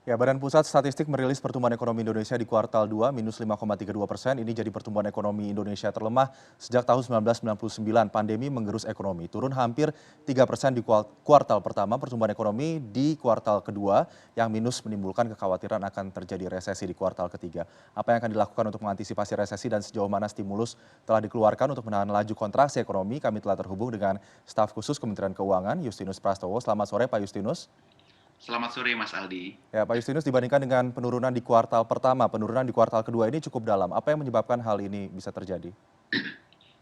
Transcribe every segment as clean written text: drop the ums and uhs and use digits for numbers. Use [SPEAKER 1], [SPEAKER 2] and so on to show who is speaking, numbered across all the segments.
[SPEAKER 1] Ya, Badan Pusat Statistik merilis pertumbuhan ekonomi Indonesia di kuartal 2 minus 5,32%. Ini jadi pertumbuhan ekonomi Indonesia terlemah sejak tahun 1999. Pandemi menggerus ekonomi. Turun hampir 3% di kuartal pertama. Pertumbuhan ekonomi di kuartal kedua yang minus menimbulkan kekhawatiran akan terjadi resesi di kuartal ketiga. Apa yang akan dilakukan untuk mengantisipasi resesi dan sejauh mana stimulus telah dikeluarkan untuk menahan laju kontraksi ekonomi? Kami telah terhubung dengan staf khusus Kementerian Keuangan, Justinus Prastowo. Selamat sore, Pak Justinus.
[SPEAKER 2] Selamat sore Mas Aldi.
[SPEAKER 1] Ya, Pak Justinus, dibandingkan dengan penurunan di kuartal pertama, penurunan di kuartal kedua ini cukup dalam. Apa yang menyebabkan hal ini bisa terjadi?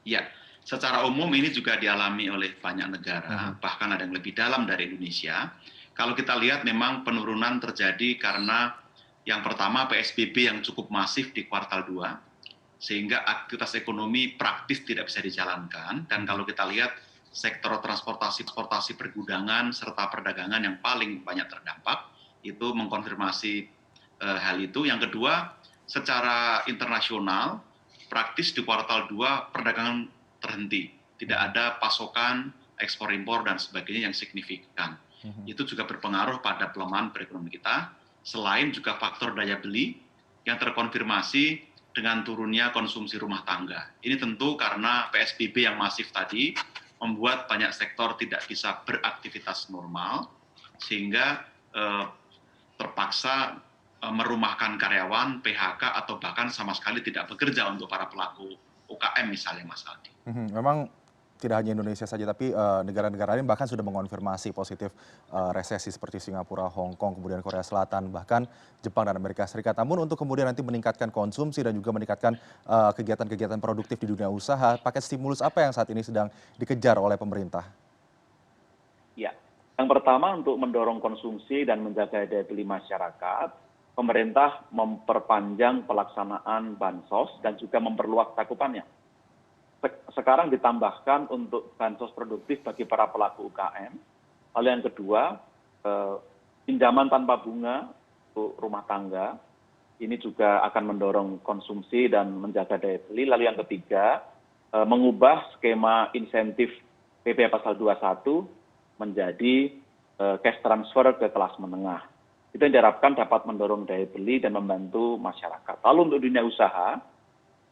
[SPEAKER 2] Ya, secara umum ini juga dialami oleh banyak
[SPEAKER 1] Mhm.
[SPEAKER 2] negara, bahkan ada yang lebih dalam dari Indonesia. Kalau kita lihat memang penurunan terjadi karena yang pertama PSBB yang cukup masif di kuartal 2, sehingga aktivitas ekonomi praktis tidak bisa dijalankan. Dan
[SPEAKER 1] Mhm.
[SPEAKER 2] kalau kita lihat sektor transportasi pergudangan serta perdagangan yang paling banyak terdampak, itu mengkonfirmasi hal itu. Yang kedua, secara internasional praktis di kuartal 2 perdagangan terhenti. Tidak
[SPEAKER 1] Mhm.
[SPEAKER 2] ada pasokan, ekspor impor dan sebagainya yang signifikan.
[SPEAKER 1] Mhm.
[SPEAKER 2] Itu juga berpengaruh pada pelemahan perekonomian kita, selain juga faktor daya beli yang terkonfirmasi dengan turunnya konsumsi rumah tangga. Ini tentu karena PSBB yang masif tadi membuat banyak sektor tidak bisa beraktivitas normal, sehingga terpaksa merumahkan karyawan, PHK, atau bahkan sama sekali tidak bekerja untuk para pelaku UKM misalnya, Mas Aldi.
[SPEAKER 1] Mhm. Memang tidak hanya Indonesia saja, tapi negara-negara lain bahkan sudah mengonfirmasi positif resesi seperti Singapura, Hong Kong, kemudian Korea Selatan, bahkan Jepang dan Amerika Serikat. Namun untuk kemudian nanti meningkatkan konsumsi dan juga meningkatkan kegiatan-kegiatan produktif di dunia usaha, paket stimulus apa yang saat ini sedang dikejar oleh pemerintah?
[SPEAKER 3] Ya, yang pertama untuk mendorong konsumsi dan menjaga daya beli masyarakat, pemerintah memperpanjang pelaksanaan bansos dan juga memperluas cakupannya. Sekarang ditambahkan untuk bansos produktif bagi para pelaku UKM. Lalu yang kedua, eh, pinjaman tanpa bunga untuk rumah tangga, ini juga akan mendorong konsumsi dan menjaga daya beli. Lalu yang ketiga, mengubah skema insentif PP pasal 21 menjadi cash transfer ke kelas menengah. Itu yang diharapkan dapat mendorong daya beli dan membantu masyarakat. Lalu untuk dunia usaha,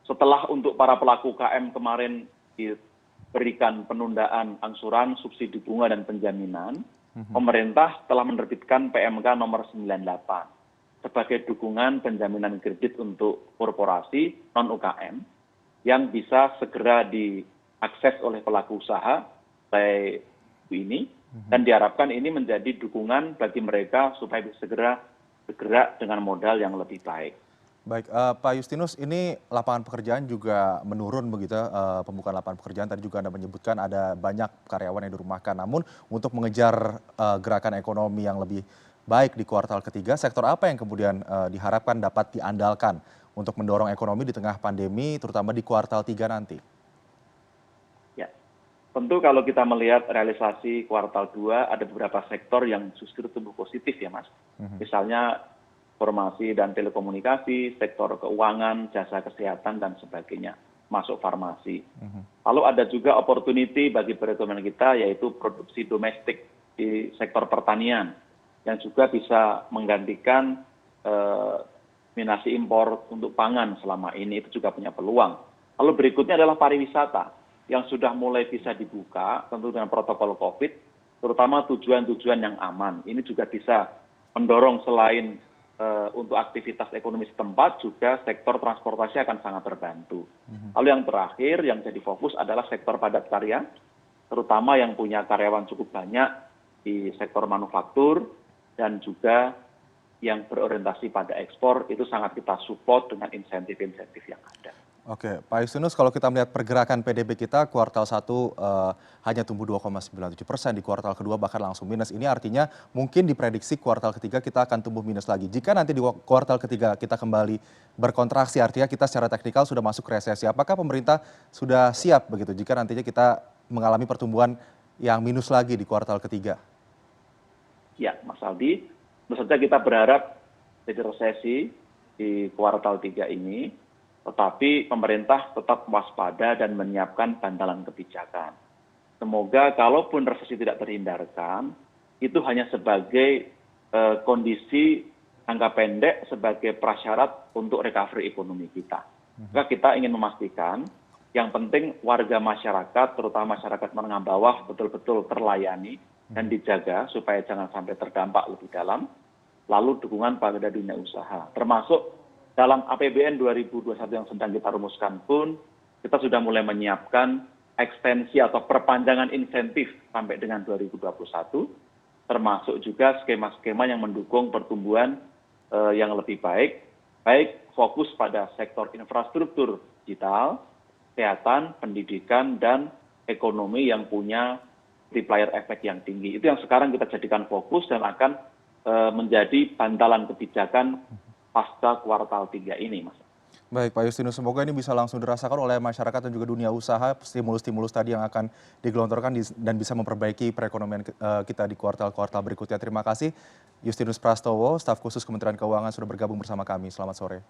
[SPEAKER 3] setelah untuk para pelaku UKM kemarin diberikan penundaan angsuran, subsidi bunga dan penjaminan,
[SPEAKER 1] Mhm.
[SPEAKER 3] pemerintah telah menerbitkan PMK nomor 98 sebagai dukungan penjaminan kredit untuk korporasi non-UKM yang bisa segera diakses oleh pelaku usaha mulai ini,
[SPEAKER 1] Mhm.
[SPEAKER 3] dan diharapkan ini menjadi dukungan bagi mereka supaya bisa segera bergerak dengan modal yang lebih baik.
[SPEAKER 1] Baik, Pak Justinus, ini lapangan pekerjaan juga menurun begitu ya, pembukaan lapangan pekerjaan tadi juga Anda menyebutkan ada banyak karyawan yang dirumahkan. Namun untuk mengejar, gerakan ekonomi yang lebih baik di kuartal ketiga, sektor apa yang kemudian, diharapkan dapat diandalkan untuk mendorong ekonomi di tengah pandemi, terutama di kuartal 3 nanti?
[SPEAKER 3] Ya, tentu kalau kita melihat realisasi kuartal 2 ada beberapa sektor yang justru tumbuh positif ya Mas.
[SPEAKER 1] Mhm.
[SPEAKER 3] Misalnya informasi dan telekomunikasi, sektor keuangan, jasa kesehatan dan sebagainya, masuk farmasi.
[SPEAKER 1] Mhm.
[SPEAKER 3] Lalu ada juga opportunity bagi perekonomian kita yaitu produksi domestik di sektor pertanian yang juga bisa menggantikan dominasi impor untuk pangan selama ini, itu juga punya peluang. Lalu berikutnya adalah pariwisata yang sudah mulai bisa dibuka tentu dengan protokol COVID, terutama tujuan-tujuan yang aman. Ini juga bisa mendorong selain untuk aktivitas ekonomi setempat, juga sektor transportasi akan sangat terbantu.
[SPEAKER 1] Mhm.
[SPEAKER 3] Lalu yang terakhir yang jadi fokus adalah sektor padat karya, terutama yang punya karyawan cukup banyak di sektor manufaktur dan juga yang berorientasi pada ekspor, itu sangat kita support dengan insentif-insentif yang ada.
[SPEAKER 1] Oke, Pak Justinus, kalau kita melihat pergerakan PDB kita kuartal satu hanya tumbuh 2,97%, di kuartal kedua bahkan langsung minus. Ini artinya mungkin diprediksi kuartal ketiga kita akan tumbuh minus lagi. Jika nanti di kuartal ketiga kita kembali berkontraksi, artinya kita secara teknikal sudah masuk resesi. Apakah pemerintah sudah siap begitu jika nantinya kita mengalami pertumbuhan yang minus lagi di kuartal ketiga?
[SPEAKER 3] Ya, Mas Aldi, tentu saja kita berharap jadi resesi di kuartal 3 ini, tetapi pemerintah tetap waspada dan menyiapkan bantalan kebijakan. Semoga kalaupun resesi tidak terhindarkan, itu hanya sebagai kondisi jangka pendek sebagai prasyarat untuk recovery ekonomi kita. Maka kita ingin memastikan yang penting warga masyarakat, terutama masyarakat menengah bawah, betul-betul terlayani dan dijaga supaya jangan sampai terdampak lebih dalam. Lalu dukungan pada dunia usaha, termasuk dalam APBN 2021 yang sedang kita rumuskan pun, kita sudah mulai menyiapkan ekstensi atau perpanjangan insentif sampai dengan 2021, termasuk juga skema-skema yang mendukung pertumbuhan yang lebih baik fokus pada sektor infrastruktur digital, kesehatan, pendidikan, dan ekonomi yang punya multiplier efek yang tinggi. Itu yang sekarang kita jadikan fokus dan akan menjadi bantalan kebijakan pasca kuartal 3 ini, Mas.
[SPEAKER 1] Baik, Pak Justinus, semoga ini bisa langsung dirasakan oleh masyarakat dan juga dunia usaha, stimulus-stimulus tadi yang akan digelontorkan dan bisa memperbaiki perekonomian kita di kuartal-kuartal berikutnya. Terima kasih, Justinus Prastowo, staf khusus Kementerian Keuangan sudah bergabung bersama kami. Selamat sore.